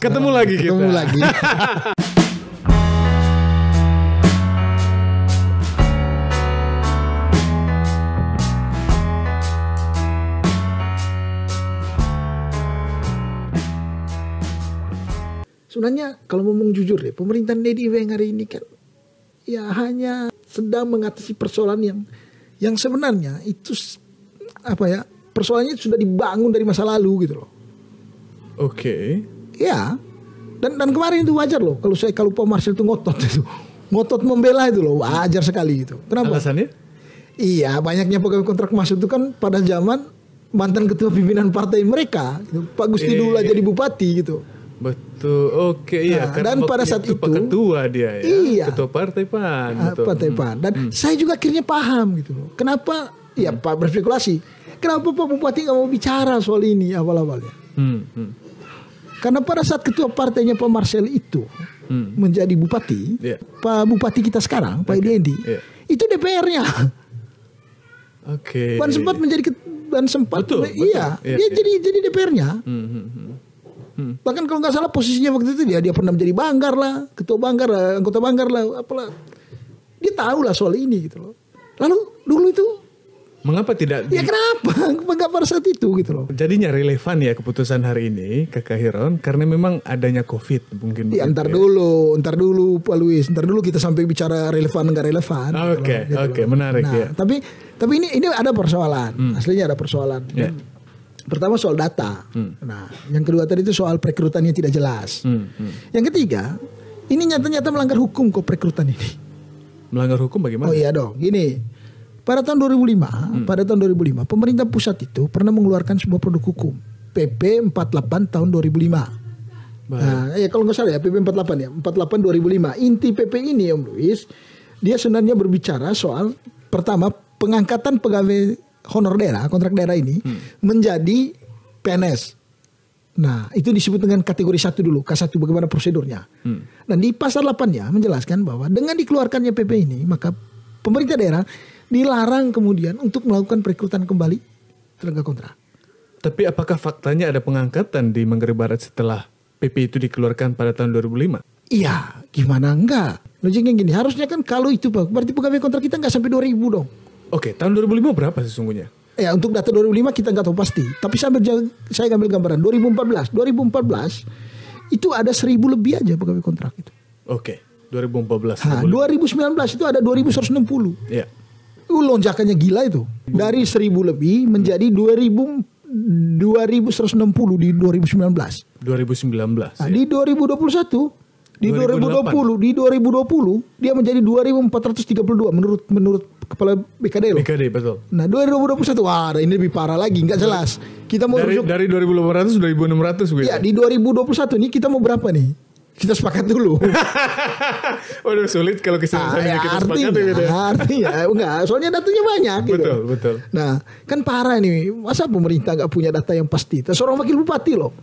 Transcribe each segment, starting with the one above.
Ketemu lagi kita. Ketemu lagi. Sebenarnya kalau ngomong jujur deh, pemerintahan Dedi Weng hari ini kan ya hanya sedang mengatasi persoalan yang sebenarnya itu persoalannya sudah dibangun dari masa lalu gitu loh. Oke. Ya. Dan kemarin itu wajar loh kalau Pak Marcel itu ngotot membela itu loh, wajar sekali gitu. Kenapa? Alasannya? Iya, banyaknya pegawai kontrak masuk itu kan pada zaman mantan ketua pimpinan partai mereka, gitu. Pak Gusti Dula jadi bupati gitu. Betul, oke, iya. Nah, dan pada saat itu ketua dia ya, iya, ketua partai PAN. Partai PAN. Dan saya juga akhirnya paham gitu loh. Kenapa? Ya Pak berspekulasi. Kenapa Pak Bupati nggak mau bicara soal ini awal-awalnya? Karena pada saat ketua partainya Pak Marcel itu menjadi bupati, Pak Bupati kita sekarang, Pak Edi Endi, itu DPR-nya. Oke. Dan sempat menjadi betul, iya, dia jadi DPR-nya. Bahkan kalau nggak salah posisinya waktu itu dia pernah menjadi banggar lah, ketua banggar lah, anggota banggar lah, apalah. Dia tahu lah soal ini gitu loh. Lalu dulu itu mengapa tidak? Ya kenapa? Enggak pada saat itu gitu loh. Jadinya relevan ya keputusan hari ini, Kakak Hiron, karena memang adanya COVID mungkin. Ya, ntar dulu Pak Luis, ntar dulu kita sampai bicara relevan nggak relevan. Oke, menarik ya. Tapi ini ada persoalan, aslinya ada persoalan. Pertama soal data. Nah, yang kedua tadi itu soal perekrutannya tidak jelas. Yang ketiga, ini nyata-nyata melanggar hukum kok perekrutan ini. Melanggar hukum bagaimana? Oh iya dong, gini. Pada tahun 2005, pemerintah pusat itu pernah mengeluarkan sebuah produk hukum, PP 48 tahun 2005. Nah, ya kalau nggak salah ya PP 48 ya, 48 2005. Inti PP ini Om Luis, dia sebenarnya berbicara soal pertama pengangkatan pegawai honor daerah, kontrak daerah ini menjadi PNS. Nah, itu disebut dengan kategori 1 dulu, K1 bagaimana prosedurnya. Dan di pasal 8-nya menjelaskan bahwa dengan dikeluarkannya PP ini, maka pemerintah daerah dilarang kemudian untuk melakukan perekrutan kembali tenaga kontrak. Tapi apakah faktanya ada pengangkatan di Manggarai Barat setelah PP itu dikeluarkan pada tahun 2005? Iya, gimana enggak? Logiknya gini, harusnya kan kalau itu Pak, berarti pegawai kontrak kita enggak sampai 2000 dong. Oke, tahun 2005 berapa sesungguhnya? Ya, untuk data 2005 kita enggak tahu pasti. Tapi saya ambil gambaran 2014 itu ada 1000 lebih aja pegawai kontrak itu. Oke, 2014. 2019 itu ada 2160. Iya. Lonjakannya gila itu. Dari 1000 lebih menjadi 2160 di 2019. 2019. Nah, di 2021 di 2020 dia menjadi 2432 menurut kepala BKD loh. BKD betul. Nah, 2021 wah ini lebih parah lagi, enggak jelas. Kita mau dari 2800 2600 gitu. Ya, di 2021 nih kita mau berapa nih? Kita sepakat dulu. Waduh sulit kalau kita sepakat gitu. Artinya enggak, soalnya datanya banyak gitu. Betul. Nah, kan parah nih. Masa pemerintah enggak punya data yang pasti? Seorang wakil bupati loh.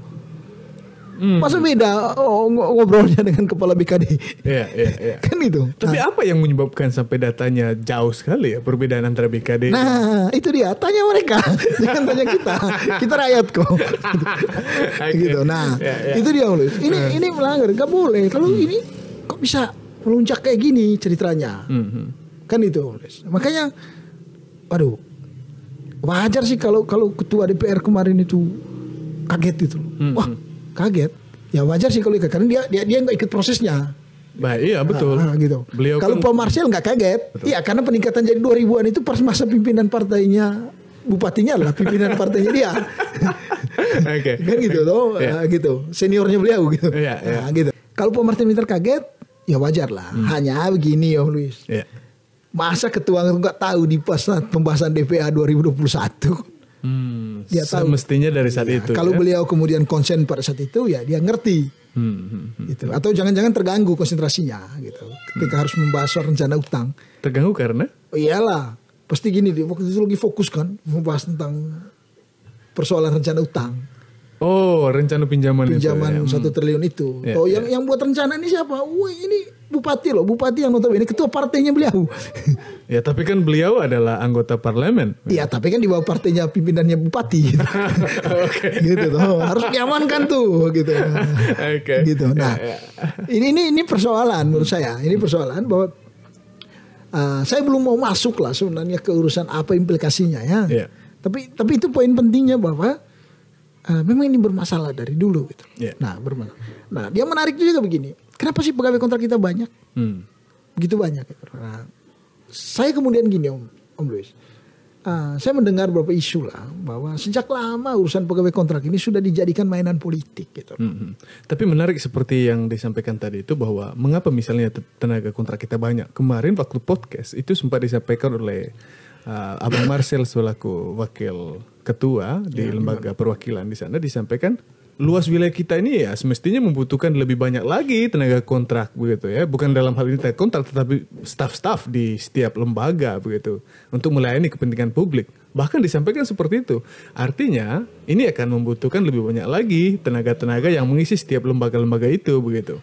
Masa beda ngobrolnya dengan kepala BKD. Iya. Kan itu. Tapi apa yang menyebabkan sampai datanya jauh sekali ya perbedaan antara BKD? Nah, itu dia. Tanya mereka. Jangan tanya kita. Kita rakyat kok. Gitu. Nah, itu dia Luis. Ini melanggar. Gak boleh. Kalau ini kok bisa melunjak kayak gini ceritanya. Kan itu Luis. Makanya waduh. Wajar sih kalau ketua DPR kemarin itu kaget itu. Wah, kaget. Ya wajar sih kalau ikat karena dia nggak ikut prosesnya. Baik, iya betul. Gitu. Kalau Pak Marcel nggak kaget, iya karena peningkatan jadi 2000-an itu pas masa pimpinan partainya bupatinya lah pimpinan partainya dia. Oke. Kan gitu loh, gitu. Seniornya beliau gitu. Iya. Gitu. Kalau Pak Marcel minta kaget, ya wajar lah. Hanya begini Om Luis. Iya. Masa ketua nggak tahu di pas pembahasan DPA 2021? Dia tahu mestinya dari saat itu. Kalau beliau kemudian konsen pada saat itu ya dia ngerti. Gitu. Atau jangan-jangan terganggu konsentrasinya gitu. Ketika harus membahas soal rencana utang. Terganggu karena? Iyalah, pasti gini waktu itu lagi fokus kan membahas tentang persoalan rencana utang. Oh, rencana pinjaman itu. Pinjaman 1 triliun itu. Ya, Oh, yang buat rencana ini siapa? Wah, ini bupati loh, bupati yang notabene ketua partainya beliau. Ya, tapi kan beliau adalah anggota parlemen. Iya, tapi kan di bawah partainya pimpinannya bupati. Gitu. Gitu tuh. Harus diamankan tuh gitu. Oke. Gitu. Nah, ini persoalan menurut saya. Ini persoalan bahwa saya belum mau masuk lah sebenarnya ke urusan apa implikasinya ya. Iya. Tapi itu poin pentingnya bahwa memang ini bermasalah dari dulu gitu. Yeah. Nah, bermasalah. Nah, dia menarik juga begini. Kenapa sih pegawai kontrak kita banyak? Begitu banyak gitu. Nah, saya kemudian gini Om Luis. Saya mendengar beberapa isu lah bahwa sejak lama urusan pegawai kontrak ini sudah dijadikan mainan politik gitu. Tapi menarik seperti yang disampaikan tadi itu bahwa mengapa misalnya tenaga kontrak kita banyak. Kemarin waktu podcast itu sempat disampaikan oleh Abang Marcel selaku wakil ketua di lembaga perwakilan di sana, disampaikan luas wilayah kita ini ya semestinya membutuhkan lebih banyak lagi tenaga kontrak begitu ya, bukan dalam hal ini tenaga kontrak tetapi staf-staf di setiap lembaga begitu untuk melayani kepentingan publik. Bahkan disampaikan seperti itu. Artinya ini akan membutuhkan lebih banyak lagi tenaga-tenaga yang mengisi setiap lembaga-lembaga itu begitu.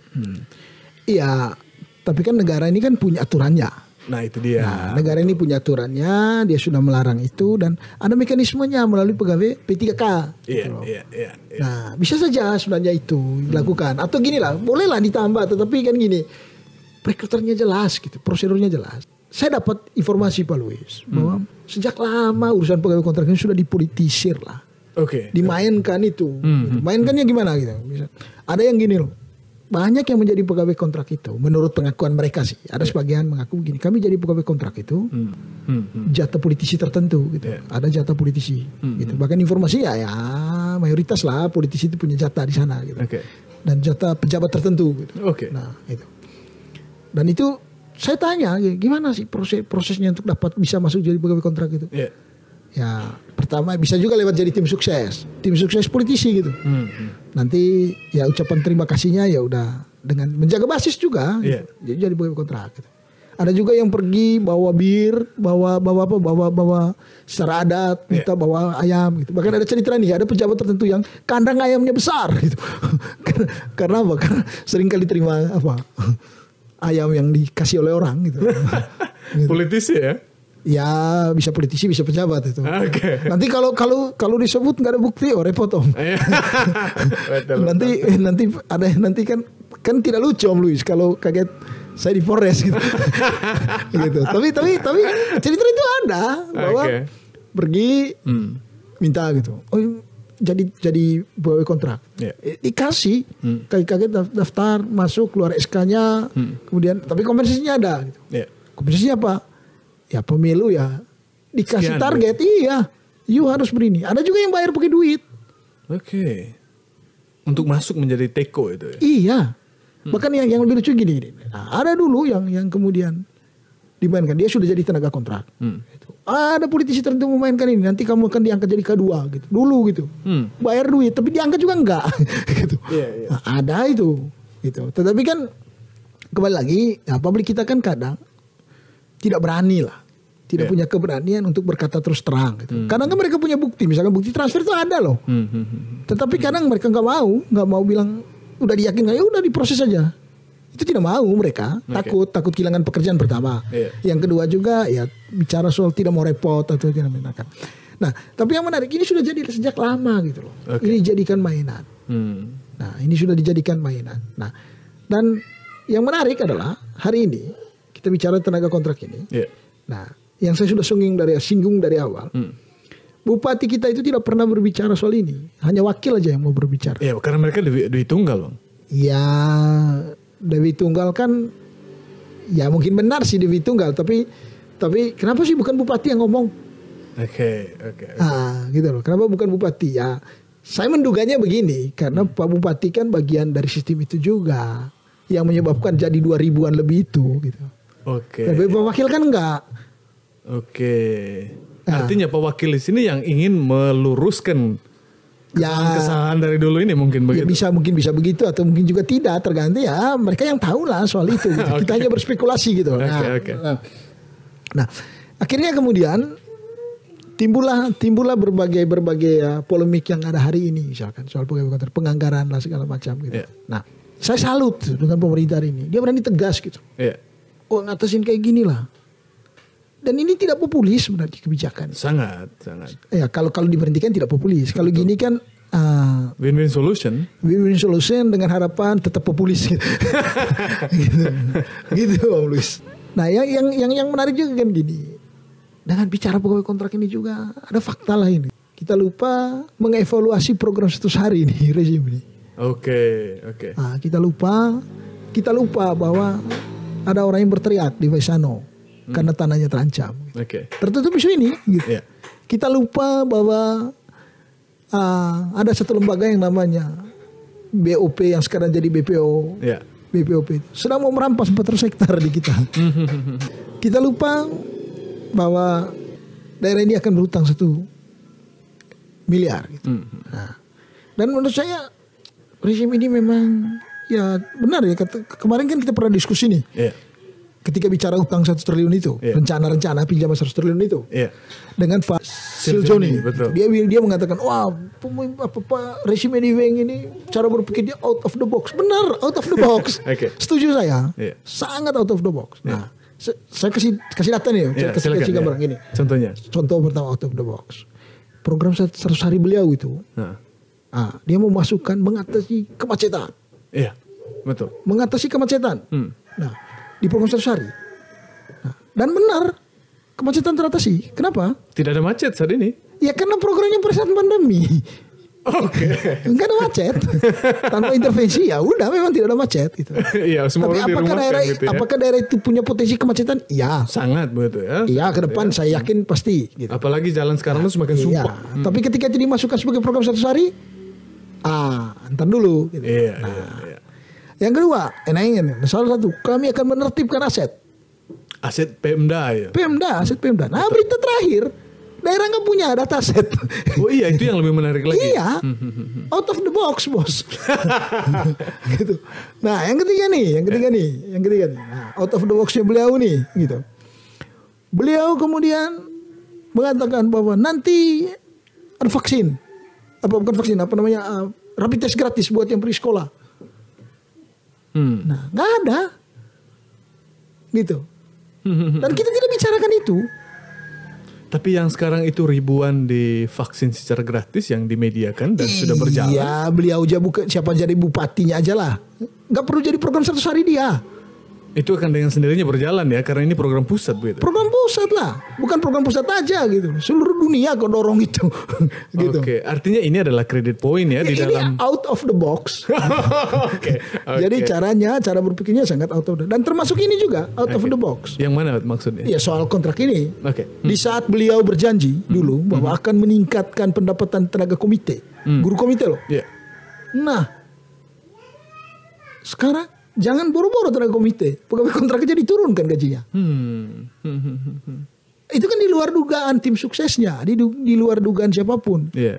Iya, tapi kan negara ini kan punya aturannya. Nah itu dia. Nah, negara ini punya aturannya, dia sudah melarang itu dan ada mekanismenya melalui pegawai P3K. Iya. Nah, bisa saja sebenarnya itu dilakukan. Atau gini lah, bolehlah ditambah, tetapi kan gini, rekruternya jelas gitu, prosedurnya jelas. Saya dapat informasi Pak Luis bahwa sejak lama urusan pegawai kontrak ini sudah dipolitisir lah. Oke. Dimainkan itu. Gitu. Mainkannya gimana gitu. Ada yang gini loh. Banyak yang menjadi pegawai kontrak itu menurut pengakuan mereka sih. Ada sebagian mengaku begini, kami jadi pegawai kontrak itu jatah politisi tertentu gitu. Ada jatah politisi gitu. Bahkan informasi ya mayoritas lah politisi itu punya jatah di sana gitu. Dan jatah pejabat tertentu gitu. Nah, itu. Dan itu saya tanya gimana sih prosesnya untuk dapat bisa masuk jadi pegawai kontrak itu? Ya pertama bisa juga lewat jadi tim sukses politisi gitu. Nanti ya ucapan terima kasihnya ya udah dengan menjaga basis juga, gitu. Jadi pegawai kontrak. Gitu. Ada juga yang pergi bawa bir, bawa secara adat, minta bawa ayam gitu. Bahkan ada cerita nih, ada pejabat tertentu yang kandang ayamnya besar gitu. Karena apa? Karena sering kali terima ayam yang dikasih oleh orang gitu. Gitu. Politisi ya? Ya bisa politisi bisa pejabat itu. Nanti kalau disebut nggak ada bukti repot Om. nanti kan tidak lucu Om Luis kalau kaget saya di Polres gitu. Gitu. Tapi cerita itu ada bahwa pergi minta gitu. Oh jadi pegawai kontrak. Dikasih kaget daftar masuk keluar SK-nya kemudian tapi kompensasinya ada gitu. Kompensasinya apa? Ya pemilu ya dikasih target you harus berini. Ada juga yang bayar pakai duit. Untuk masuk menjadi teko itu ya? Iya. Bahkan yang lebih lucu gini. Nah, ada dulu yang kemudian dimainkan, dia sudah jadi tenaga kontrak. Gitu. Ada politisi tertentu memainkan ini, nanti kamu akan diangkat jadi K2 gitu. Dulu gitu. Bayar duit tapi diangkat juga enggak gitu. Nah, ada itu gitu. Tetapi kan kembali lagi publik kita kan kadang tidak berani lah. Tidak punya keberanian untuk berkata terus terang gitu. Kadang kan mereka punya bukti, misalkan bukti transfer itu ada loh. Tetapi kadang mereka nggak mau bilang udah diyakinkan ya udah diproses aja. Itu tidak mau mereka, takut kehilangan pekerjaan pertama. Yang kedua juga ya bicara soal tidak mau repot atau tidak menyenangkan. Nah, tapi yang menarik ini sudah jadi sejak lama gitu loh. Ini dijadikan mainan. Nah, ini sudah dijadikan mainan. Nah, dan yang menarik adalah hari ini kita bicara tenaga kontrak ini. Nah, yang saya sudah singgung dari awal. Bupati kita itu tidak pernah berbicara soal ini. Hanya wakil aja yang mau berbicara. Iya, karena mereka Dewi Tunggal, Bang. Ya, Dewi Tunggal kan ya mungkin benar sih Dewi Tunggal, tapi kenapa sih bukan bupati yang ngomong? Oke. Gitu loh. Kenapa bukan bupati? Ya, saya menduganya begini, karena Pak Bupati kan bagian dari sistem itu juga yang menyebabkan jadi 2000-an lebih itu gitu. Tapi Pak Wakil kan enggak. Artinya Pak Wakil di sini yang ingin meluruskan kesalahan dari dulu ini mungkin begitu. Ya mungkin bisa begitu atau mungkin juga tidak, tergantung ya mereka yang tahu lah soal itu. Gitu. Kita hanya berspekulasi gitu. Nah, akhirnya kemudian timbullah berbagai ya, polemik yang ada hari ini, misalkan soal pegawai kontrak, penganggaran lah segala macam gitu. Yeah. Nah, saya salut dengan pemerintah hari ini. Dia berani tegas gitu. Yeah. Oh, ngatasin kayak gini lah. Dan ini tidak populis sebenarnya kebijakan. Sangat. Ya, kalau diberhentikan tidak populis. Kalau gini kan win-win solution. Win-win solution dengan harapan tetap populis. gitu Om Luis. Nah, yang menarik juga kan gini. Dengan bicara pegawai kontrak ini juga ada fakta lah ini. Kita lupa mengevaluasi program 100 hari ini rezim ini. Oke. Nah, kita lupa bahwa ada orang yang berteriak di Vaisano karena tanahnya terancam. Oke. Tertutup isu ini. Gitu. Yeah. Kita lupa bahwa ada satu lembaga yang namanya BOP yang sekarang jadi BPO. Yeah. BPOP itu sedang mau merampas 400 hektar di kita. Kita lupa bahwa daerah ini akan berhutang 1 miliar gitu. Nah, dan menurut saya rezim ini memang ya benar ya, kemarin kan kita pernah diskusi nih. Yeah. Ketika bicara utang 1 triliun itu, rencana pinjaman 100 triliun itu. Dengan Pak Siljoni, dia mengatakan, wah, rezim Edi Weng ini cara berpikir dia out of the box. Benar, out of the box. Setuju saya. Sangat out of the box. Nah, saya kasih data nih, kasih gambar gini. Contoh pertama out of the box. Program 100 hari beliau itu, dia mengatasi kemacetan. Iya, betul. Mengatasi kemacetan. Nah, di program 100 hari. Nah, dan benar, kemacetan teratasi. Kenapa? Tidak ada macet saat ini. Ya karena programnya pada saat pandemi. Oke. Enggak ada macet. Tanpa intervensi ya udah memang tidak ada macet gitu. Iya, semua tapi apakah daerah itu punya potensi kemacetan? Iya. Sangat betul ya. Iya, ke depan saya yakin pasti gitu. Apalagi jalan sekarang itu semakin sumpah. Tapi ketika itu dimasukkan sebagai program 100 hari, entar dulu gitu. Iya. Yang kedua, salah satu, kami akan menertibkan aset. Aset Pemda ya. Aset Pemda. Nah, berita terakhir, daerah nggak punya data aset. Oh iya, itu yang lebih menarik lagi. Iya, out of the box bos. Gitu. Nah, yang ketiga nih. Nah, out of the boxnya beliau nih, gitu. Beliau kemudian mengatakan bahwa nanti ada vaksin, rapid test gratis buat yang pergi sekolah. Nah, nggak ada, gitu. Dan kita tidak bicarakan itu. Tapi yang sekarang itu ribuan divaksin secara gratis yang dimediakan dan sudah berjalan. Iya, beliau aja siapa jadi bupatinya aja lah. Nggak perlu jadi program 100 hari dia. Itu akan dengan sendirinya berjalan ya, karena ini program pusat begitu. Program pusat lah, bukan program pusat aja gitu. Seluruh dunia kok dorong itu. Gitu. Oke, artinya ini adalah credit point ya di dalam. Ini out of the box. Oke. Jadi cara berpikirnya sangat out of the, dan termasuk ini juga out of the box. Yang mana maksudnya? Ya soal kontrak ini. Oke. Di saat beliau berjanji dulu bahwa akan meningkatkan pendapatan tenaga komite, guru komite loh. Yeah. Nah, sekarang jangan boro-boro tenaga komite, pegawai kontraknya diturunkan gajinya. Itu kan di luar dugaan tim suksesnya, di luar dugaan siapapun. Iya.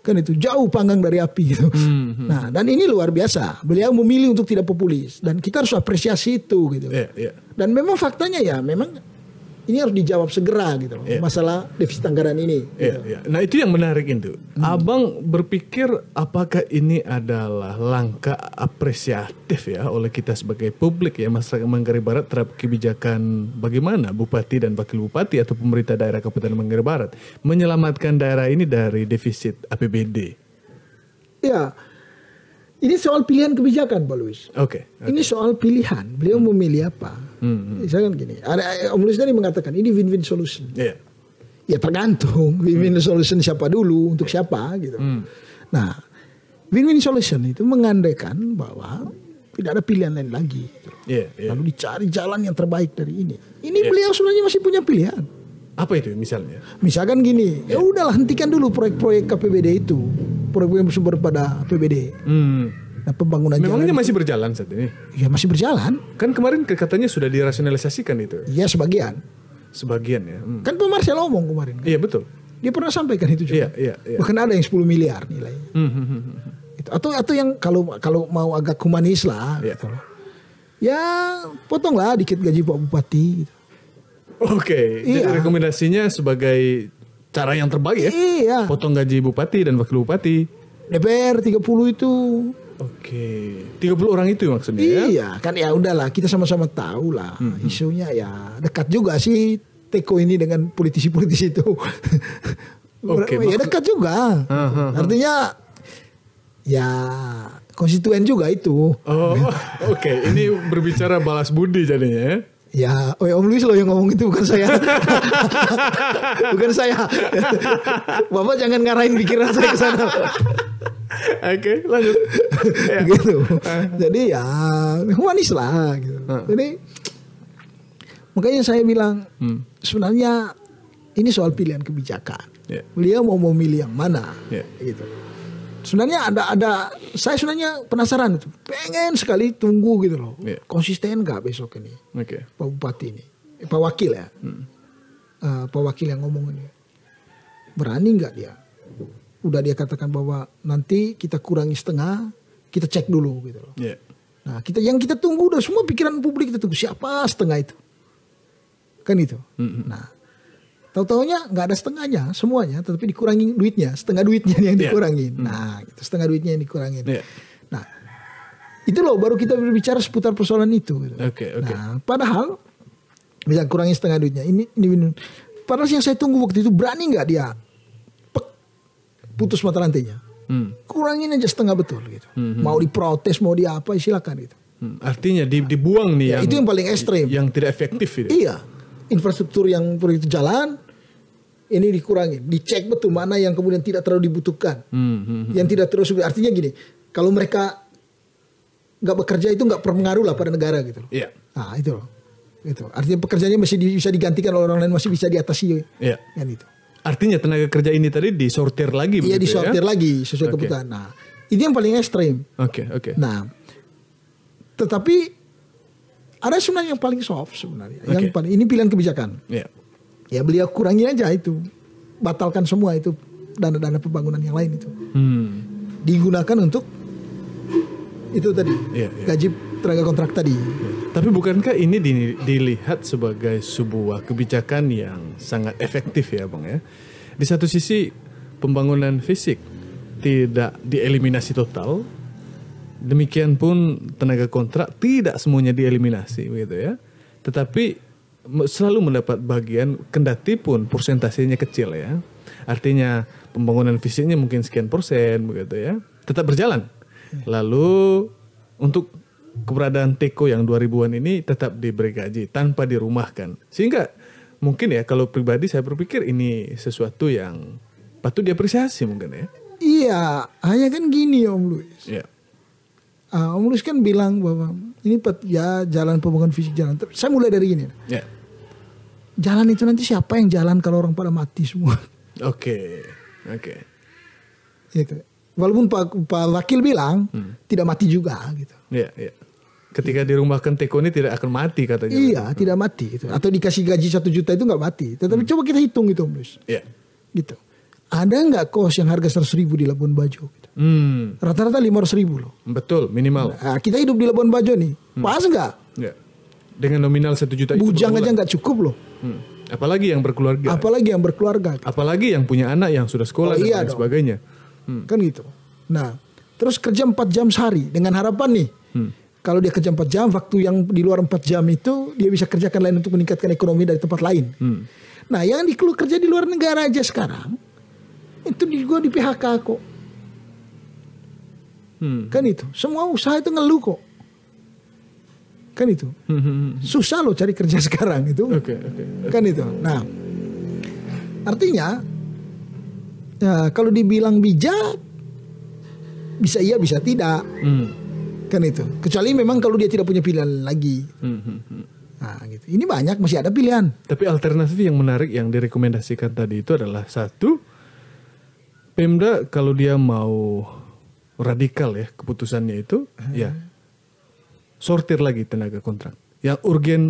Kan itu jauh panggang dari api gitu. Nah, dan ini luar biasa. Beliau memilih untuk tidak populis dan kita harus apresiasi itu gitu. Iya. Dan memang faktanya ya memang ini harus dijawab segera gitu loh. Masalah defisit anggaran ini. Iya. Nah, itu yang menarik itu. Abang berpikir apakah ini adalah langkah apresiatif ya oleh kita sebagai publik ya masyarakat Manggarai Barat terhadap kebijakan bagaimana bupati dan wakil bupati atau pemerintah daerah Kabupaten Manggarai Barat menyelamatkan daerah ini dari defisit APBD? Ya. Ini soal pilihan kebijakan, Pak Luis. Oke. Ini soal pilihan. Beliau memilih apa? Misalkan gini. Om Luis tadi mengatakan ini win-win solution. Iya. Ya tergantung win-win solution siapa dulu untuk siapa gitu. Nah, win-win solution itu mengandaikan bahwa tidak ada pilihan lain lagi. Gitu. Lalu dicari jalan yang terbaik dari ini. Ini beliau sebenarnya masih punya pilihan. Apa itu misalnya? Misalkan gini, ya udahlah hentikan dulu proyek-proyek KPBD itu, proyek yang bersumber pada APBD. Nah, pembangunan memangnya jalan masih berjalan saat ini? Ya masih berjalan. Kan kemarin katanya sudah dirasionalisasikan itu. Ya sebagian ya. Kan Pak Marcel ngomong kemarin. Kan? Iya betul. Dia pernah sampaikan itu juga. Iya. Bahkan ada yang 10 miliar nilainya. Atau yang kalau mau agak humanis lah. Gitu. Ya potonglah dikit gaji Pak Bupati. Gitu. Oke, jadi rekomendasinya sebagai cara yang terbaik ya. Iya. Potong gaji bupati dan wakil bupati. DPR 30 itu. Oke. 30 orang itu maksudnya ya? Iya, kan ya udahlah kita sama-sama tahu lah. Isunya ya dekat juga sih Teko ini dengan politisi-politisi itu. Oke, ya dekat juga. Artinya ya konstituen juga itu. Oh, oke. Ini berbicara balas budi jadinya ya. Ya, Om Luis loh yang ngomong itu bukan saya. Bukan saya. Bapak jangan ngarahin pikiran saya ke sana. Oke, lanjut. Ya. Gitu. Jadi ya humanis lah gitu. Jadi makanya saya bilang sebenarnya ini soal pilihan kebijakan. Yeah. Beliau mau memilih yang mana, gitu. Sebenarnya ada saya sebenarnya penasaran itu, pengen sekali tunggu gitu loh, konsisten nggak besok ini, Pak Bupati ini, Pak Wakil ya, Pak Wakil yang ngomong ini, berani nggak dia? Udah dia katakan bahwa nanti kita kurangi setengah, kita cek dulu gitu loh. Yeah. Nah yang kita tunggu udah semua pikiran publik kita tunggu siapa setengah itu, kan itu. Nah. Tahu-taunya nggak ada setengahnya semuanya, tetapi dikurangin duitnya, setengah duitnya yang dikurangin. Nah, gitu, setengah duitnya yang dikurangin. Nah, itu loh baru kita berbicara seputar persoalan itu. Gitu. Nah, padahal bisa kurangi setengah duitnya. Ini padahal yang saya tunggu waktu itu berani nggak dia putus mata rantainya, kurangin aja setengah betul gitu. Mau diprotes, mau dia apa, silakan gitu. Artinya dibuang nih ya, itu yang paling ekstrem, yang tidak efektif. Gitu. Iya. Infrastruktur yang perlu itu jalan ini dikurangi, dicek betul mana yang kemudian tidak terlalu dibutuhkan, yang tidak terus. Artinya gini, kalau mereka nggak bekerja itu nggak berpengaruh lah pada negara gitu. Iya. Nah itu loh, itu artinya pekerjaannya masih bisa digantikan oleh orang lain, masih bisa diatasi. Iya. Kan itu. Artinya tenaga kerja ini tadi disortir lagi. Iya disortir lagi sesuai kebutuhan. Nah ini yang paling ekstrim. Oke. Nah tetapi ada sebenarnya yang paling soft sebenarnya. Yang paling ini pilihan kebijakan. Ya beliau kurangi aja itu, batalkan semua itu dana-dana pembangunan yang lain itu, digunakan untuk itu tadi gaji tenaga kontrak tadi. Tapi bukankah ini dilihat sebagai sebuah kebijakan yang sangat efektif ya Bang ya? Di satu sisi pembangunan fisik tidak dieliminasi total. Demikian pun tenaga kontrak tidak semuanya dieliminasi begitu ya. Tetapi selalu mendapat bagian kendati pun persentasenya kecil ya. Artinya pembangunan fisiknya mungkin sekian persen begitu ya. Tetap berjalan. Lalu untuk keberadaan Teko yang 2000-an ini tetap diberi gaji tanpa dirumahkan. Sehingga mungkin ya kalau pribadi saya berpikir ini sesuatu yang patut diapresiasi mungkin ya. Iya, hanya kan gini Om Luis. Iya. Om Luis kan bilang bahwa ini ya jalan pembangunan fisik jalan. Saya mulai dari gini. Jalan itu nanti siapa yang jalan kalau orang pada mati semua? Oke. Gitu. Walaupun Pak Wakil bilang tidak mati juga gitu. Iya. Ketika dirumahkan Teko ini tidak akan mati katanya. Iya, tidak mati gitu. Atau dikasih gaji 1 juta itu nggak mati. Tetapi coba kita hitung gitu Om Luis. Iya. Gitu. Ada nggak kos yang harga 100.000 di Labuan Bajo? Gitu. Rata-rata 500.000 loh. Betul, minimal. Nah, kita hidup di Labuan Bajo nih, pas nggak? Ya. Dengan nominal 1 juta. Bujang aja nggak cukup loh. Apalagi yang berkeluarga. Gitu. Apalagi yang punya anak yang sudah sekolah dan lain sebagainya. Kan gitu. Nah, terus kerja 4 jam sehari dengan harapan nih. Kalau dia kerja 4 jam, waktu yang di luar 4 jam itu dia bisa kerjakan lain untuk meningkatkan ekonomi dari tempat lain. Nah, yang kerja di luar negara aja sekarang itu juga di PHK kok. Kan itu. Semua usaha itu ngeluh kok. Kan itu. Susah loh cari kerja sekarang itu. Kan itu. Nah, artinya ya, kalau dibilang bijak bisa iya bisa tidak. Kan itu. Kecuali memang kalau dia tidak punya pilihan lagi. Nah, gitu. Ini banyak masih ada pilihan. Tapi alternatif yang menarik yang direkomendasikan tadi itu adalah satu, Pemda kalau dia mau radikal ya keputusannya itu, ya sortir lagi tenaga kontrak. Yang urgen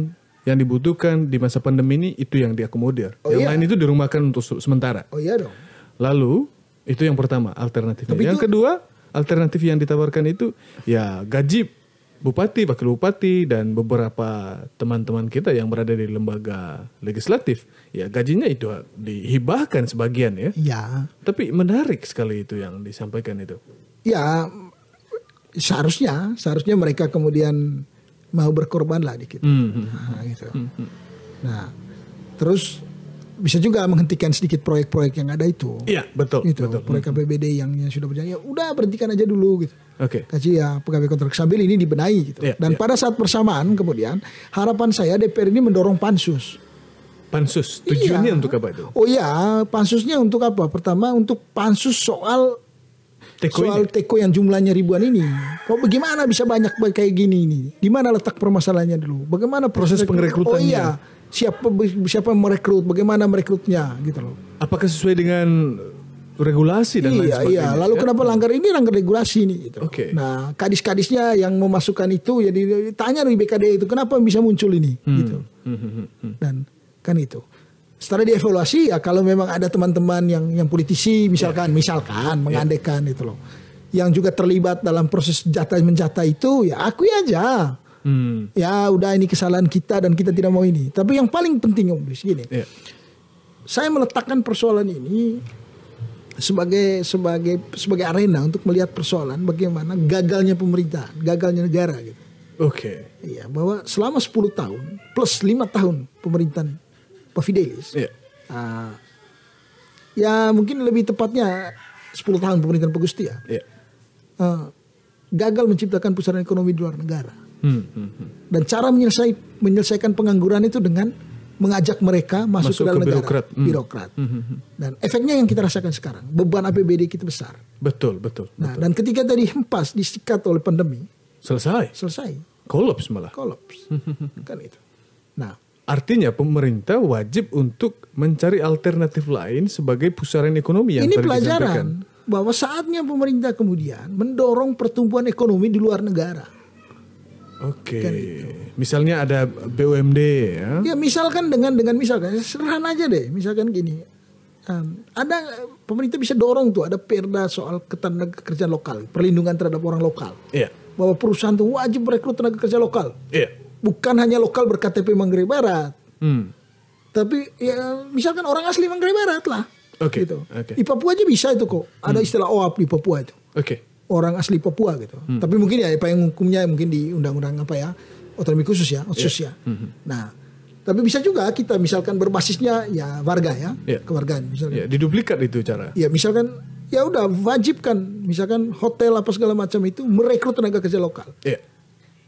yang dibutuhkan di masa pandemi ini itu yang diakomodir. Yang lain itu dirumahkan untuk sementara. Oh iya dong. Lalu itu yang pertama alternatifnya. Yang kedua alternatif yang ditawarkan itu ya gaji bupati, wakil bupati, dan beberapa teman-teman kita yang berada di lembaga legislatif, ya gajinya itu dihibahkan sebagian ya. Ya. Tapi menarik sekali itu yang disampaikan itu. Ya, seharusnya mereka kemudian mau berkorban lah dikit. Nah, gitu. Nah, terus bisa juga menghentikan sedikit proyek-proyek yang ada itu. Iya, betul. Gitu. Betul. Proyek APBD yang sudah berjalan, ya udah berhentikan aja dulu gitu. Oke. Kasih ya pegawai kontrak sambil ini dibenahi gitu. Iya, Dan pada saat bersamaan kemudian harapan saya DPR ini mendorong pansus. Pansus tujuannya Iya. untuk apa itu? Oh iya, pansusnya untuk apa? Pertama untuk pansus soal teko yang jumlahnya ribuan ini. Kok bagaimana bisa banyak kayak gini ini? Di mana letak permasalahannya dulu? Bagaimana proses pengrekrutannya? Oh iya, siapa merekrut? Bagaimana merekrutnya gitu loh. Apakah sesuai dengan regulasi dan lain sebagainya? Iya. Lalu kenapa langgar regulasi ini gitu. Oke. Nah, kadis-kadisnya yang memasukkan itu ya ditanya di BKD itu kenapa bisa muncul ini gitu. Dan kan itu. Setelah dievaluasi ya kalau memang ada teman-teman yang politisi misalkan mengandaikan itu loh. Yang juga terlibat dalam proses jatah-menjatah itu ya akui aja. Ya udah ini kesalahan kita dan kita tidak mau ini. Tapi yang paling penting Om Bis gini. Saya meletakkan persoalan ini sebagai arena untuk melihat persoalan bagaimana gagalnya pemerintahan, gagalnya negara gitu. Oke. Iya, bahwa selama 10 tahun plus 5 tahun pemerintahan Pak Fidelis. Ya mungkin lebih tepatnya 10 tahun pemerintahan Pak Gusti ya. Gagal menciptakan pusaran ekonomi di luar negara. Dan cara menyelesaikan pengangguran itu dengan mengajak mereka masuk ke dalam negara. Birokrat. Dan efeknya yang kita rasakan sekarang. Beban APBD kita besar. Betul. Nah, dan ketika tadi hempas disikat oleh pandemi. Selesai. Kolaps malah. Kan itu. Nah, artinya pemerintah wajib untuk mencari alternatif lain sebagai pusaran ekonomi yang ini tadi pelajaran disampaikan. Bahwa saatnya pemerintah kemudian mendorong pertumbuhan ekonomi di luar negara. Oke. Kan Misalnya ada BUMD ya. Ya misalkan dengan misalkan sederhana aja deh. Misalkan gini. Ada pemerintah bisa dorong tuh ada perda soal ketenaga kerjaan lokal, perlindungan terhadap orang lokal. Iya. Bahwa perusahaan tuh wajib merekrut tenaga kerja lokal. Iya. Bukan hanya lokal berKTP Manggarai Barat. Tapi ya misalkan orang asli Manggarai Barat lah. Oke. Gitu. Oke. Di Papua aja bisa itu kok. Ada istilah OAP di Papua itu. Oke. Orang asli Papua gitu. Tapi mungkin ya payung hukumnya mungkin di undang-undang apa ya, otonomi khusus ya, otsus ya. Nah, tapi bisa juga kita misalkan berbasisnya ya warga ya, kewargaan misalnya. Ya, diduplikat itu cara. Ya misalkan ya udah wajibkan misalkan hotel apa segala macam itu merekrut tenaga kerja lokal. Iya.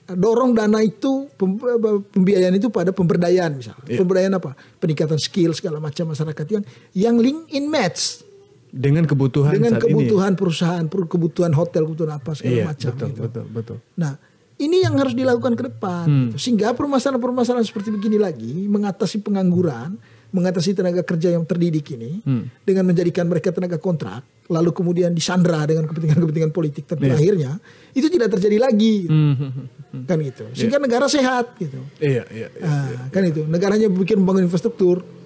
Dorong dana itu pembiayaan itu pada pemberdayaan misalnya. Pemberdayaan apa? Peningkatan skill segala macam masyarakat yang link in match dengan kebutuhan perusahaan, kebutuhan hotel, kebutuhan apa segala macam. Betul. Nah, ini yang harus dilakukan ke depan. Gitu. Sehingga permasalahan-permasalahan seperti begini lagi mengatasi pengangguran, mengatasi tenaga kerja yang terdidik ini dengan menjadikan mereka tenaga kontrak, lalu kemudian disandra dengan kepentingan-kepentingan politik, tapi akhirnya itu tidak terjadi lagi. Kan gitu. Sehingga negara sehat gitu. Kan itu. Negaranya membangun infrastruktur.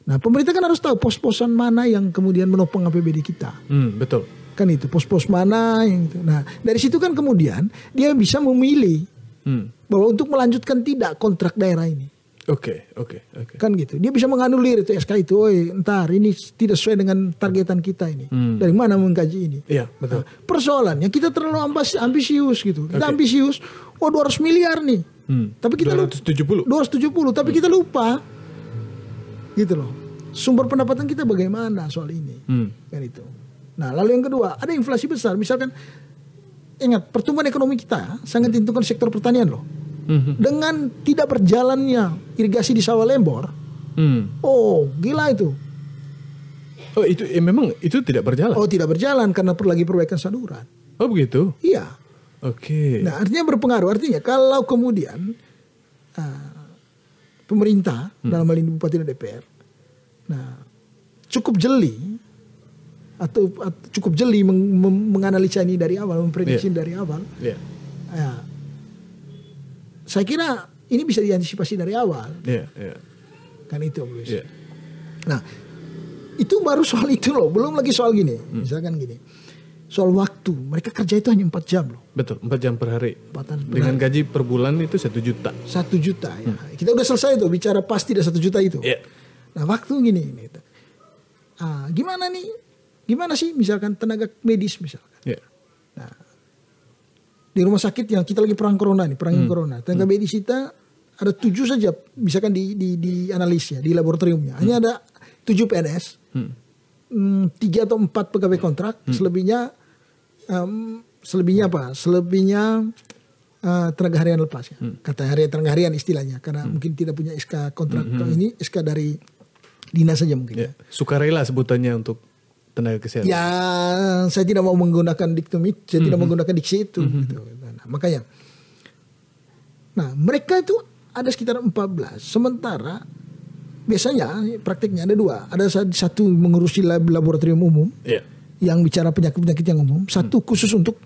Nah, pemerintah kan harus tahu pos-posan mana yang kemudian menopang APBD kita. Betul. Kan itu pos-pos mana yang itu. Nah, dari situ kan kemudian dia bisa memilih bahwa untuk melanjutkan tidak kontrak daerah ini. Oke. Kan gitu. Dia bisa menganulir itu SK itu. Entar ini tidak sesuai dengan targetan kita ini. Dari mana mengkaji ini? Iya, betul. Nah, persoalannya kita terlalu ambisius gitu. Kita ambisius. 200 miliar nih. Tapi kita 270. Tapi kita lupa. Gitu loh. Sumber pendapatan kita bagaimana soal ini? Kan itu. Nah, lalu yang kedua, ada inflasi besar. Misalkan ingat, pertumbuhan ekonomi kita sangat ditentukan sektor pertanian loh. Dengan tidak berjalannya irigasi di sawah Lembor. Oh, gila itu. Oh, itu memang itu tidak berjalan. Oh, tidak berjalan karena perlu lagi perbaikan saluran. Oh, begitu. Iya. Oke. Nah, artinya berpengaruh. Artinya kalau kemudian pemerintah dalam hal ini Bupati dan DPR, nah cukup jeli atau cukup jeli menganalisa ini dari awal, memprediksi dari awal. Ya, saya kira ini bisa diantisipasi dari awal. Kan itu, Om Luis. Nah, itu baru soal itu loh, belum lagi soal gini. Misalkan gini, soal waktu. Mereka kerja itu hanya 4 jam loh. Betul, 4 jam per hari. 4 jam per Dengan hari. gaji per bulan itu 1 juta. 1 juta ya. Kita udah selesai tuh bicara pasti dah 1 juta itu. Iya. Nah waktu gini. Gimana nih? Gimana sih misalkan tenaga medis misalkan. Iya. Nah, di rumah sakit yang kita lagi perang corona nih, perangin corona. Tenaga medis kita ada 7 saja misalkan di analisnya, di laboratoriumnya. Hanya ada 7 PNS. 3 atau 4 pegawai kontrak, selebihnya apa? Selebihnya tenaga harian lepas ya. Kata tenaga harian istilahnya karena mungkin tidak punya SK kontrak atau ini SK dari dinas saja mungkin. Ya. Sukarela sebutannya untuk tenaga kesehatan. Ya, saya tidak mau menggunakan diktum itu, saya tidak menggunakan diksi itu gitu. Nah, makanya mereka itu ada sekitar 14. Sementara biasanya praktiknya ada 2. Ada satu mengurusi laboratorium umum, yang bicara penyakit-penyakit yang umum, satu khusus untuk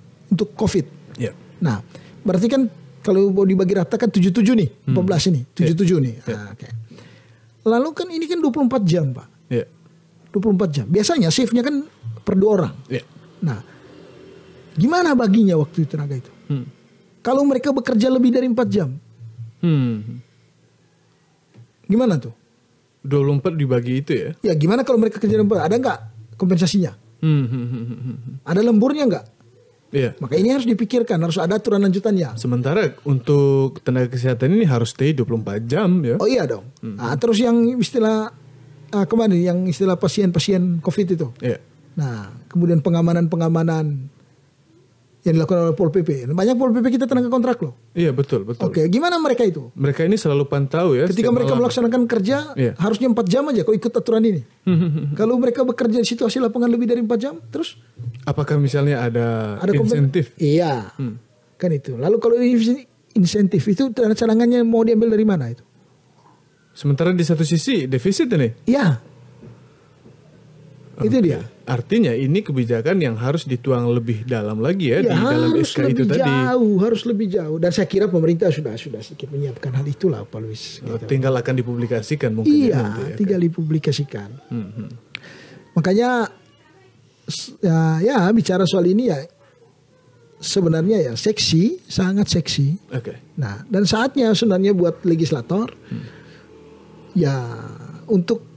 COVID. Nah, berarti kan kalau mau dibagi rata kan 77 nih, 14 ini, 77 nih. Nah, okay. Lalu kan ini kan 24 jam, Pak. 24 jam. Biasanya shiftnya kan per 2 orang. Nah, gimana baginya waktu itu tenaga itu? Kalau mereka bekerja lebih dari 4 jam, gimana tuh? 24 dibagi itu ya? Ya gimana kalau mereka kerja lembur? Ada nggak kompensasinya? Ada lemburnya nggak? Iya. Maka ini harus dipikirkan, harus ada aturan lanjutannya. Sementara untuk tenaga kesehatan ini harus stay 24 jam ya? Oh iya dong. Nah, terus yang istilah kemarin yang istilah pasien-pasien COVID itu. Iya. Nah, kemudian pengamanan yang dilakukan oleh Pol PP. Banyak Pol PP kita tenaga kontrak loh. Iya betul. Oke, gimana mereka itu? Mereka ini selalu pantau ya. Ketika mereka melaksanakan kerja, harusnya 4 jam aja kok ikut aturan ini. Kalau mereka bekerja di situasi lapangan lebih dari 4 jam, terus? Apakah misalnya ada insentif? Iya, kan itu. Lalu kalau insentif itu cadangannya mau diambil dari mana itu? Sementara di satu sisi defisit ini. Iya. Itu dia. Artinya ini kebijakan yang harus dituang lebih dalam lagi ya di dalam SK itu tadi. Harus lebih jauh. Dan saya kira pemerintah sudah sedikit menyiapkan hal itulah, Pak Luis. Gitu. Tinggal akan dipublikasikan mungkin. Iya, nanti, ya, tinggal dipublikasikan. Makanya ya bicara soal ini ya sebenarnya ya seksi, sangat seksi. Nah, dan saatnya sebenarnya buat legislator ya untuk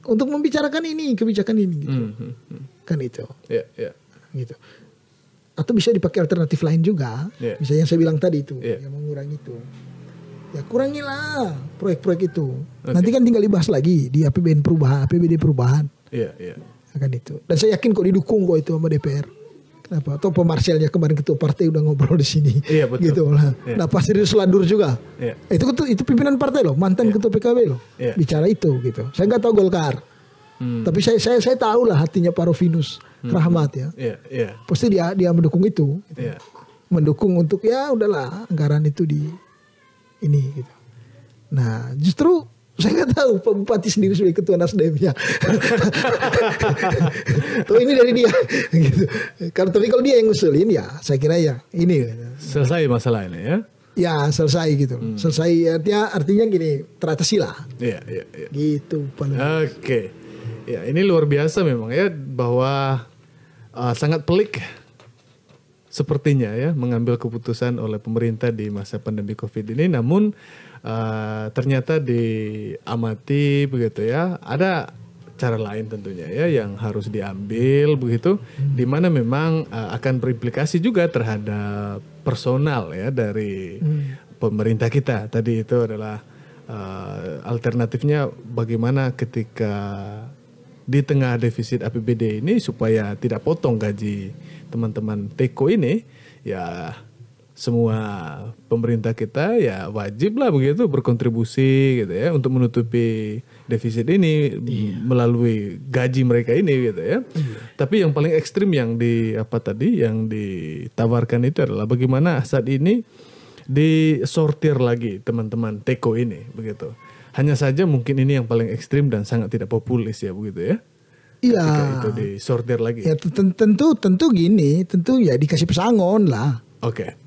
membicarakan kebijakan ini gitu. Kan itu. Gitu. Atau bisa dipakai alternatif lain juga. Misalnya yang saya bilang tadi itu, yang mengurangi itu. Ya kurangilah proyek-proyek itu. Nanti kan tinggal dibahas lagi di APBD perubahan. Kan itu. Dan saya yakin kok didukung kok itu sama DPR. Kenapa? Atau pemarselnya kemarin ketua partai udah ngobrol di sini. Iya betul. Gitu lah. Nah Pak Sirius Ladur juga. Itu pimpinan partai loh, mantan ketua PKB loh. Bicara itu gitu. Saya nggak tahu Golkar. Tapi saya tahu lah hatinya Pak Rovinus Rahmat ya. Pasti dia mendukung itu. Gitu. Mendukung untuk ya udahlah anggaran itu ini gitu. Nah justru saya nggak tahu Pak Bupati sendiri sebagai ketua Nasdem ya. Tuh ini dari dia. Gitu. Tapi kalau dia yang ngusulin ya saya kira ya ini. Selesai masalah ini ya. Ya selesai gitu. Selesai artinya gini teratasi lah. Iya. Gitu. Oke. Ya ini luar biasa memang ya bahwa sangat pelik sepertinya ya mengambil keputusan oleh pemerintah di masa pandemi COVID ini. Namun ternyata diamati begitu ya, ada cara lain tentunya ya yang harus diambil begitu, di mana memang akan berimplikasi juga terhadap personal ya dari pemerintah kita. Tadi itu adalah alternatifnya bagaimana ketika di tengah defisit APBD ini supaya tidak potong gaji teman-teman Teko ini, ya semua pemerintah kita ya wajib lah begitu berkontribusi gitu ya untuk menutupi defisit ini melalui gaji mereka ini gitu ya. Tapi yang paling ekstrim yang yang ditawarkan itu adalah bagaimana saat ini disortir lagi teman-teman Teko ini begitu. Hanya saja mungkin ini yang paling ekstrim dan sangat tidak populis ya begitu ya. Iya. Ketika itu disortir lagi. Ya tentu gini, tentu ya dikasih pesangon lah. Oke.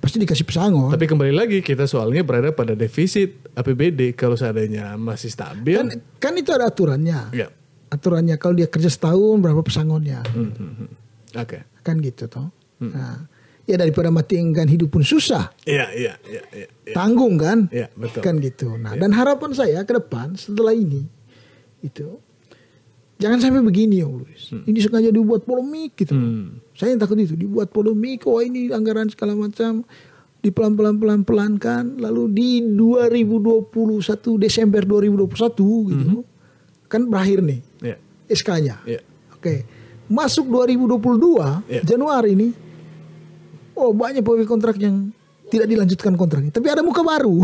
Pasti dikasih pesangon. Tapi kembali lagi kita soalnya berada pada defisit APBD, kalau seandainya masih stabil. Kan itu ada aturannya. Ya. Aturannya kalau dia kerja setahun berapa pesangonnya. Oke. Kan gitu toh. Nah, ya daripada mati enggan hidup pun susah. Iya. Tanggung kan? Iya, betul. Kan gitu. Nah, dan harapan saya ke depan setelah ini itu jangan sampai begini Om Luis. Ini sengaja dibuat polemik gitu. Saya yang takut itu dibuat polemik. Oh ini anggaran segala macam dipelan-pelan-pelan-pelankan. Lalu di 2021 Desember 2021 gitu kan berakhir nih SK-nya. Oke. Masuk 2022 Januari ini, oh banyak pegawai kontrak yang tidak dilanjutkan kontraknya. Tapi ada muka baru.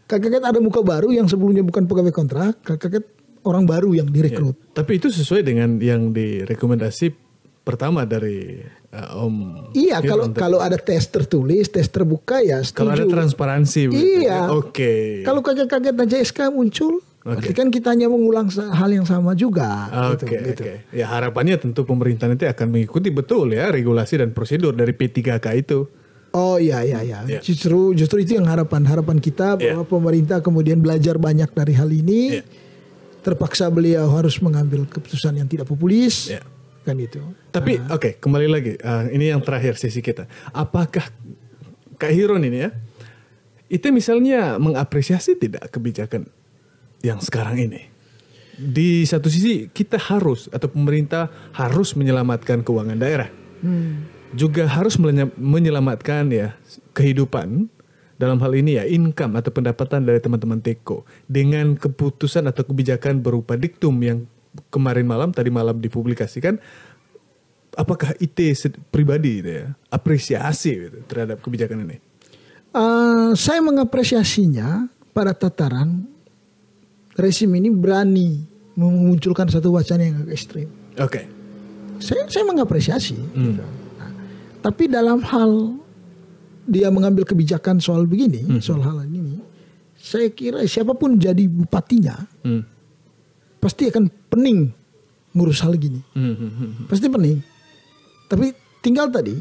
Kaget ada muka baru yang sebelumnya bukan pegawai kontrak. Kaget orang baru yang direkrut. Tapi itu sesuai dengan yang direkomendasi pertama dari Om. Iya, kalau ada tes tertulis, tes terbuka ya setuju. Kalau ada transparansi. Iya. Oke. Kalau kaget-kaget aja SK muncul. Berarti kan kita hanya mengulang hal yang sama juga. Oke. Ya harapannya tentu pemerintah nanti akan mengikuti betul ya regulasi dan prosedur dari P3K itu. Oh iya. Justru itu yang harapan kita bahwa pemerintah kemudian belajar banyak dari hal ini. Terpaksa beliau harus mengambil keputusan yang tidak populis. Kan itu. Tapi kembali lagi ini yang terakhir sesi kita. Apakah Kak Hiron ini ya itu misalnya mengapresiasi tidak kebijakan yang sekarang ini? Di satu sisi kita harus atau pemerintah harus menyelamatkan keuangan daerah, juga harus menyelamatkan ya kehidupan dalam hal ini ya income atau pendapatan dari teman-teman Teko dengan keputusan atau kebijakan berupa diktum yang tadi malam dipublikasikan. Apakah IT pribadi itu ya apresiasi gitu terhadap kebijakan ini? Saya mengapresiasinya pada tataran rezim ini berani memunculkan satu wacana yang agak ekstrim. Oke. Saya mengapresiasi. Gitu. Nah, tapi dalam hal dia mengambil kebijakan soal begini, soal hal ini, saya kira siapapun jadi bupatinya pasti akan pening ngurus hal gini. Pasti pening. Tapi tinggal tadi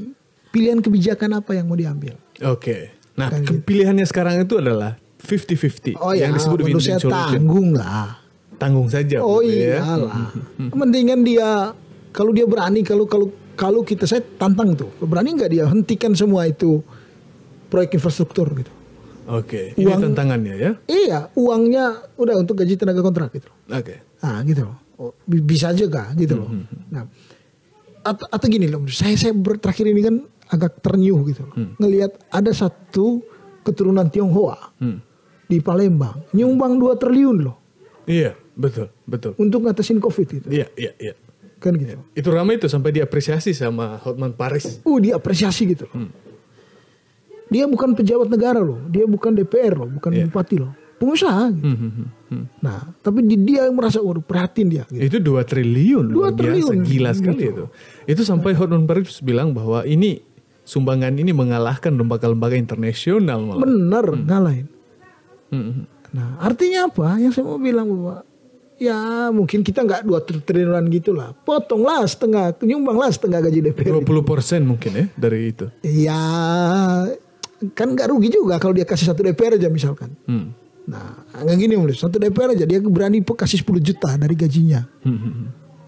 pilihan kebijakan apa yang mau diambil. Oke. Nah, pilihannya sekarang itu adalah 50-50. Oh ya, yang disebut menurut saya tanggung lah. Tanggung saja. Oh iyalah. Mendingan dia kalau dia berani kalau saya tantang tuh. Berani nggak dia hentikan semua itu proyek infrastruktur gitu. Oke. Ini tantangannya ya. Iya, uangnya udah untuk gaji tenaga kontrak gitu. Oke. Nah, gitu loh. Bisa juga gitu loh. Nah, atau gini loh. Saya terakhir ini kan agak ternyuh gitu loh. Ngelihat ada satu keturunan Tionghoa di Palembang nyumbang 2 triliun loh. Iya, betul. Untuk ngatasin Covid gitu. Iya. Kan gitu. Itu ramai itu sampai diapresiasi sama Hotman Paris. Diapresiasi gitu. Dia bukan pejabat negara loh, dia bukan DPR loh, bukan bupati loh, pengusaha. Gitu. Nah, tapi dia yang merasa perhatiin dia. Gitu. Itu 2 triliun, 2 triliun, biasa, gila sekali gitu. Itu sampai Hotman Paris bilang bahwa ini sumbangan ini mengalahkan lembaga-lembaga internasional malah. Bener, ngalahin. Nah, artinya apa? Yang saya mau bilang bahwa ya mungkin kita nggak 2 triliunan gitulah, potonglah setengah, nyumbanglah setengah gaji DPR. 20% mungkin ya dari itu. Iya, kan nggak rugi juga kalau dia kasih 1 DPR aja misalkan. Nah, nggak gini mulai 1 DPR aja dia berani kasih 10 juta dari gajinya.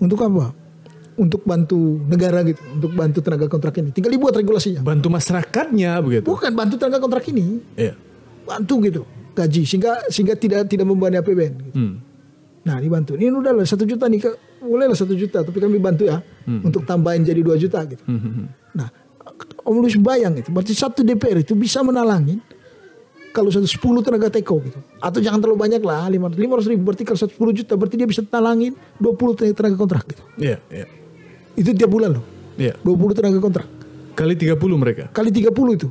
Untuk apa? Untuk bantu negara gitu, untuk bantu tenaga kontrak ini. Tinggal dibuat regulasinya. Bantu masyarakatnya begitu. Bukan bantu tenaga kontrak ini. Iya. Bantu gitu gaji sehingga tidak membebani APBN. Gitu. Nah dibantu. Ini udah lah 1 juta nih, bolehlah 1 juta, tapi kami bantu ya untuk tambahin jadi 2 juta gitu. Nah, Om Luis bayang itu, berarti 1 DPR itu bisa menalangin kalau 10 tenaga Teko gitu. Atau jangan terlalu banyak lah, 500 ribu, berarti kalau 10 juta, berarti dia bisa talangin 20 tenaga kontrak gitu. Iya. Itu tiap bulan loh. Iya. 20 tenaga kontrak. Kali 30 mereka. Kali 30 itu.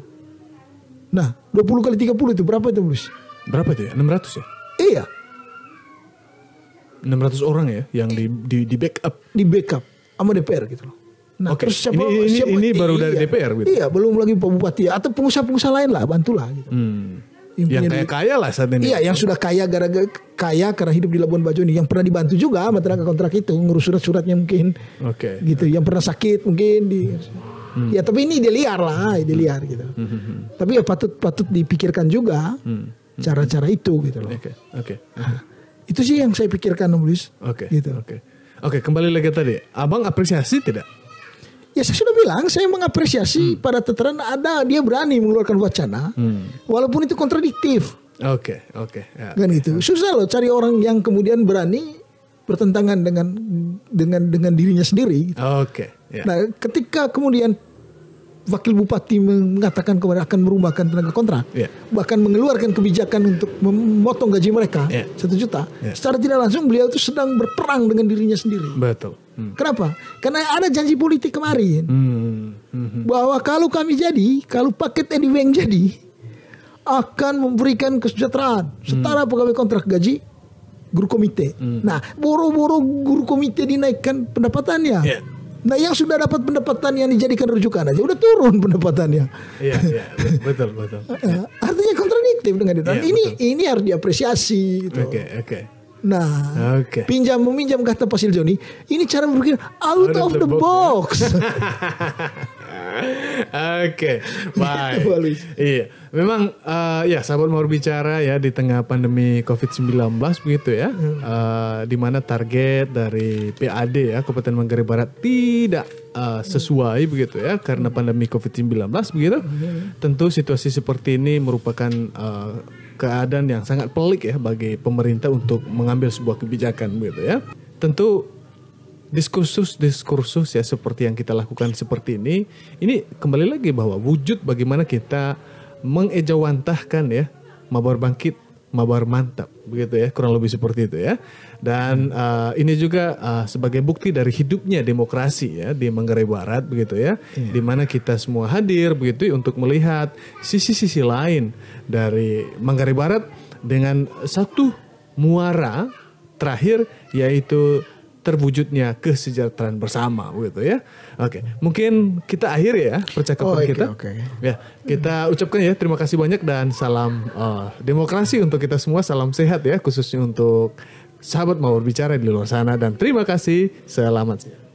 Nah, 20 kali 30 itu berapa itu, Luis? Berapa itu ya? 600 ya? Iya. 600 orang ya yang di backup. Di backup sama DPR gitu loh. Nah, terus siapa, ini baru dari DPR gitu. Iya, belum lagi Pak Bupati atau pengusaha-pengusaha lain lah, bantulah gitu. Yang kaya lah saat ini. Iya, yang sudah kaya karena hidup di Labuan Bajo ini, yang pernah dibantu juga sama tenaga kontrak itu, ngurus surat-suratnya mungkin. Oke. Gitu, yang pernah sakit mungkin ya tapi ini dia liar gitu. Tapi ya patut dipikirkan juga cara-cara itu gitu loh. Oke. Nah, itu sih yang saya pikirkan, Om Luis. Oke. Gitu. Oke. Oke, kembali lagi tadi. Abang apresiasi tidak? Ya saya sudah bilang, saya mengapresiasi pada tataran ada dia berani mengeluarkan wacana, walaupun itu kontradiktif. Oke. Ya. Kan gitu. Susah loh cari orang yang kemudian berani bertentangan dengan dirinya sendiri. Oke. Ya. Nah, ketika kemudian wakil bupati mengatakan kepada akan merumahkan tenaga kontrak, bahkan mengeluarkan kebijakan untuk memotong gaji mereka 1 juta, secara tidak langsung beliau itu sedang berperang dengan dirinya sendiri. Betul. Kenapa? Karena ada janji politik kemarin bahwa kalau paket Edi Weng jadi, akan memberikan kesejahteraan setara pegawai kontrak gaji guru komite. Nah, boro-boro guru komite dinaikkan pendapatannya. Nah, yang sudah dapat pendapatan yang dijadikan rujukan aja udah turun pendapatannya. Iya, betul. Artinya kontradiktif dengan itu. Ini harus diapresiasi gitu. Oke. Nah, meminjam kata Pak Siljoni, ini cara berpikir out of the box. Oke, baik. Iya, memang ya sahabat mau berbicara ya di tengah pandemi COVID-19 begitu ya, di mana target dari PAD ya Kabupaten Manggarai Barat tidak sesuai begitu ya karena pandemi COVID-19 begitu. Tentu situasi seperti ini merupakan keadaan yang sangat pelik ya bagi pemerintah untuk mengambil sebuah kebijakan begitu ya. Tentu diskursus ya seperti yang kita lakukan seperti ini kembali lagi bahwa wujud bagaimana kita mengejawantahkan ya mabar bangkit, mabar mantap begitu ya, kurang lebih seperti itu ya. Dan ini juga sebagai bukti dari hidupnya demokrasi ya di Manggarai Barat begitu ya, di mana kita semua hadir begitu untuk melihat sisi-sisi lain dari Manggarai Barat dengan satu muara terakhir yaitu terwujudnya kesejahteraan bersama begitu ya. Oke, mungkin kita akhiri ya percakapan kita. Ya, kita ucapkan ya terima kasih banyak dan salam demokrasi untuk kita semua, salam sehat ya khususnya untuk sahabat mau berbicara di luar sana dan terima kasih, selamat siang.